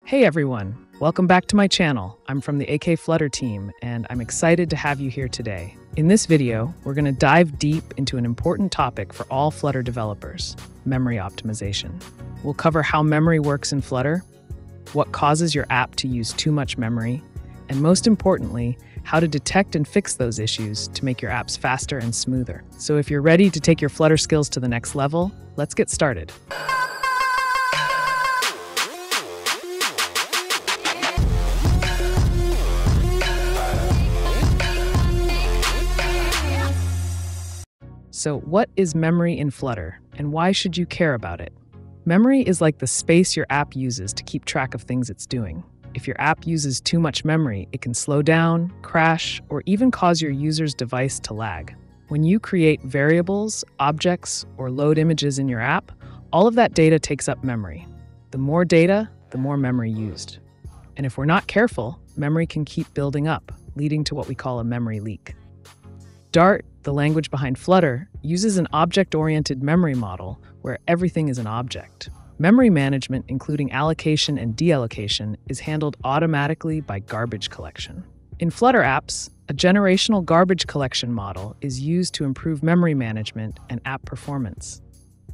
Hey everyone, welcome back to my channel. I'm from the AK Flutter team, and I'm excited to have you here today. In this video, we're going to dive deep into an important topic for all Flutter developers, memory optimization. We'll cover how memory works in Flutter, what causes your app to use too much memory, and most importantly, how to detect and fix those issues to make your apps faster and smoother. So if you're ready to take your Flutter skills to the next level, let's get started. So what is memory in Flutter, and why should you care about it? Memory is like the space your app uses to keep track of things it's doing. If your app uses too much memory, it can slow down, crash, or even cause your user's device to lag. When you create variables, objects, or load images in your app, all of that data takes up memory. The more data, the more memory used. And if we're not careful, memory can keep building up, leading to what we call a memory leak. Dart, the language behind Flutter, uses an object-oriented memory model where everything is an object. Memory management, including allocation and deallocation, is handled automatically by garbage collection. In Flutter apps, a generational garbage collection model is used to improve memory management and app performance.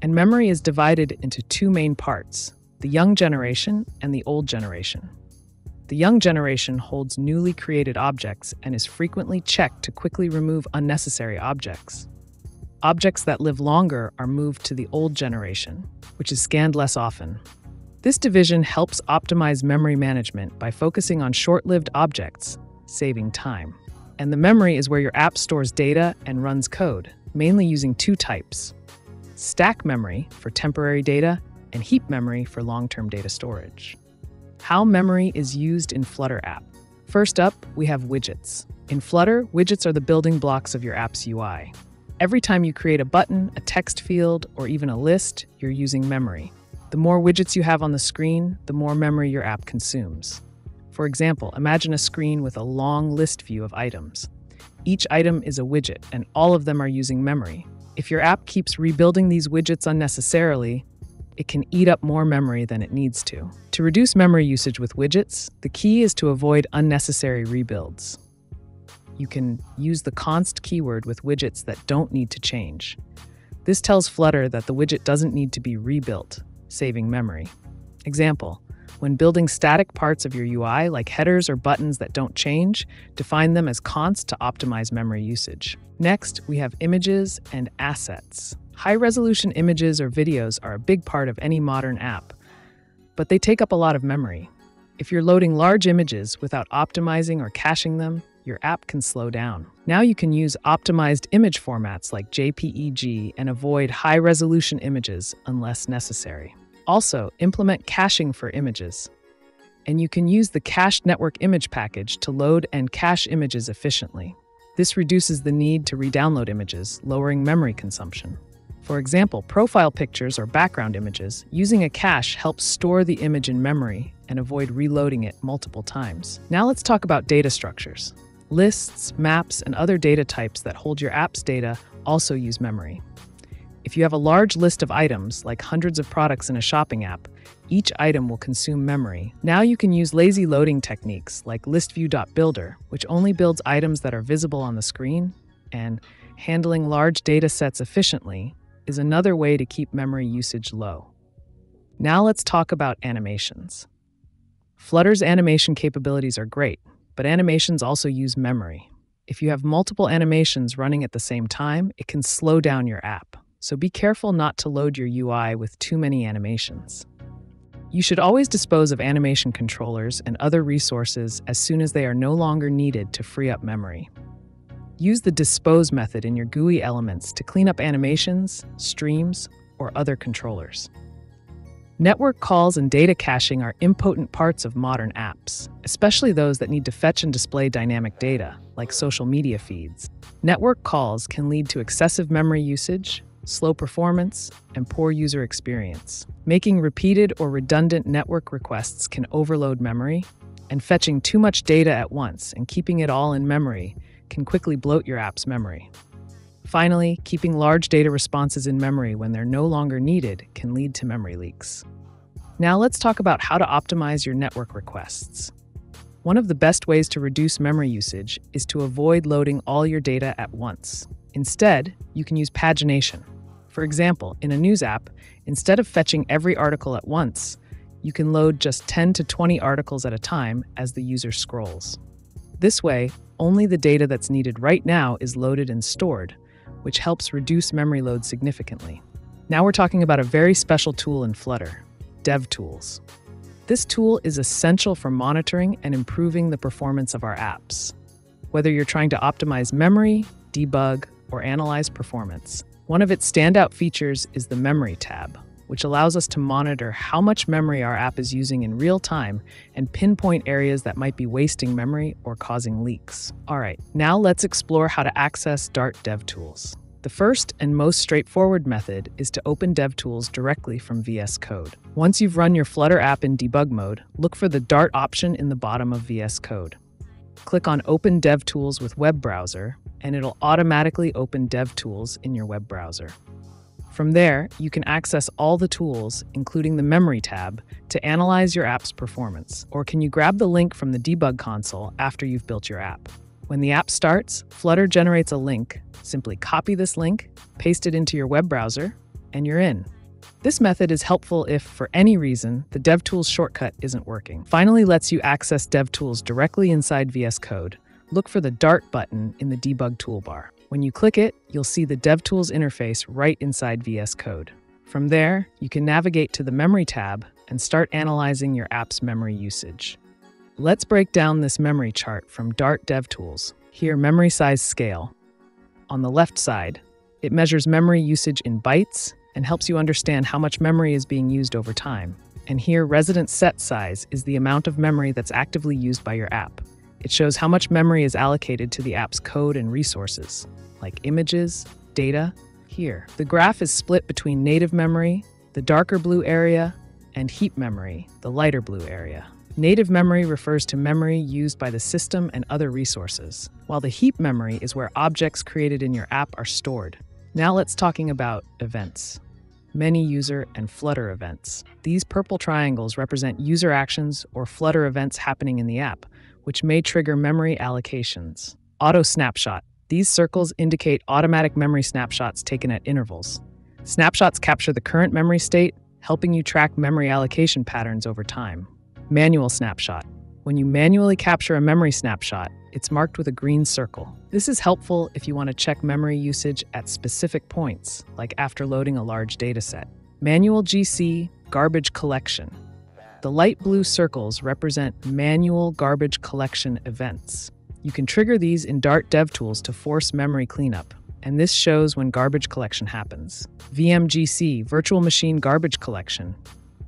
And memory is divided into two main parts, the young generation and the old generation. The young generation holds newly created objects and is frequently checked to quickly remove unnecessary objects. Objects that live longer are moved to the old generation, which is scanned less often. This division helps optimize memory management by focusing on short-lived objects, saving time. And the memory is where your app stores data and runs code, mainly using two types: stack memory for temporary data and heap memory for long-term data storage. How memory is used in Flutter app. First up, we have widgets. In Flutter, widgets are the building blocks of your app's UI. Every time you create a button, a text field, or even a list, you're using memory. The more widgets you have on the screen, the more memory your app consumes. For example, imagine a screen with a long list view of items. Each item is a widget, and all of them are using memory. If your app keeps rebuilding these widgets unnecessarily, it can eat up more memory than it needs to. To reduce memory usage with widgets, the key is to avoid unnecessary rebuilds. You can use the const keyword with widgets that don't need to change. This tells Flutter that the widget doesn't need to be rebuilt, saving memory. Example, when building static parts of your UI like headers or buttons that don't change, define them as const to optimize memory usage. Next, we have images and assets. High-resolution images or videos are a big part of any modern app, but they take up a lot of memory. If you're loading large images without optimizing or caching them, your app can slow down. Now you can use optimized image formats like JPEG and avoid high-resolution images unless necessary. Also, implement caching for images. And you can use the cached network image package to load and cache images efficiently. This reduces the need to re-download images, lowering memory consumption. For example, profile pictures or background images, using a cache helps store the image in memory and avoid reloading it multiple times. Now let's talk about data structures. Lists, maps, and other data types that hold your app's data also use memory. If you have a large list of items, like hundreds of products in a shopping app, each item will consume memory. Now you can use lazy loading techniques like listview.builder, which only builds items that are visible on the screen, and handling large data sets efficiently is another way to keep memory usage low. Now let's talk about animations. Flutter's animation capabilities are great, but animations also use memory. If you have multiple animations running at the same time, it can slow down your app. So be careful not to load your UI with too many animations. You should always dispose of animation controllers and other resources as soon as they are no longer needed to free up memory. Use the dispose method in your GUI elements to clean up animations, streams, or other controllers. Network calls and data caching are important parts of modern apps, especially those that need to fetch and display dynamic data, like social media feeds. Network calls can lead to excessive memory usage, slow performance, and poor user experience. Making repeated or redundant network requests can overload memory, and fetching too much data at once and keeping it all in memory can quickly bloat your app's memory. Finally, keeping large data responses in memory when they're no longer needed can lead to memory leaks. Now let's talk about how to optimize your network requests. One of the best ways to reduce memory usage is to avoid loading all your data at once. Instead, you can use pagination. For example, in a news app, instead of fetching every article at once, you can load just 10 to 20 articles at a time as the user scrolls. This way, only the data that's needed right now is loaded and stored, which helps reduce memory load significantly. Now we're talking about a very special tool in Flutter, DevTools. This tool is essential for monitoring and improving the performance of our apps. Whether you're trying to optimize memory, debug, or analyze performance, one of its standout features is the Memory tab, which allows us to monitor how much memory our app is using in real time and pinpoint areas that might be wasting memory or causing leaks. All right, now let's explore how to access Dart DevTools. The first and most straightforward method is to open DevTools directly from VS Code. Once you've run your Flutter app in debug mode, look for the Dart option in the bottom of VS Code. Click on Open DevTools with Web Browser, and it'll automatically open DevTools in your web browser. From there, you can access all the tools, including the Memory tab, to analyze your app's performance. Or can you grab the link from the debug console after you've built your app? When the app starts, Flutter generates a link. Simply copy this link, paste it into your web browser, and you're in. This method is helpful if, for any reason, the DevTools shortcut isn't working. Finally, lets you access DevTools directly inside VS Code. Look for the Dart button in the debug toolbar. When you click it, you'll see the DevTools interface right inside VS Code. From there, you can navigate to the Memory tab and start analyzing your app's memory usage. Let's break down this memory chart from Dart DevTools. Here, memory size scale. On the left side, it measures memory usage in bytes and helps you understand how much memory is being used over time. And here, resident set size is the amount of memory that's actively used by your app. It shows how much memory is allocated to the app's code and resources, like images, data. Here, the graph is split between native memory, the darker blue area, and heap memory, the lighter blue area. Native memory refers to memory used by the system and other resources, while the heap memory is where objects created in your app are stored. Now let's talking about events. Many user and Flutter events. These purple triangles represent user actions or Flutter events happening in the app, which may trigger memory allocations. Auto snapshot. These circles indicate automatic memory snapshots taken at intervals. Snapshots capture the current memory state, helping you track memory allocation patterns over time. Manual snapshot. When you manually capture a memory snapshot, it's marked with a green circle. This is helpful if you want to check memory usage at specific points, like after loading a large dataset. Manual GC, garbage collection. The light blue circles represent manual garbage collection events. You can trigger these in Dart DevTools to force memory cleanup, and this shows when garbage collection happens. VMGC, virtual machine garbage collection.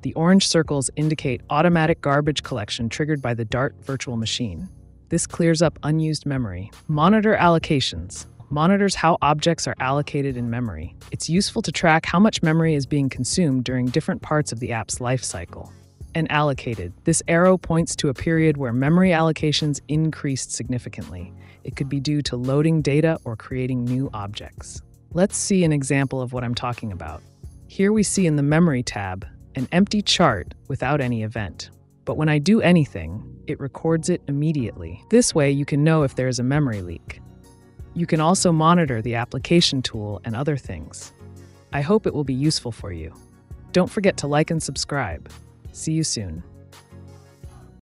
The orange circles indicate automatic garbage collection triggered by the Dart virtual machine. This clears up unused memory. Monitor allocations. Monitors how objects are allocated in memory. It's useful to track how much memory is being consumed during different parts of the app's lifecycle. And allocated. This arrow points to a period where memory allocations increased significantly. It could be due to loading data or creating new objects. Let's see an example of what I'm talking about. Here we see in the Memory tab an empty chart without any event. But when I do anything, it records it immediately. This way you can know if there is a memory leak. You can also monitor the application tool and other things. I hope it will be useful for you. Don't forget to like and subscribe. See you soon.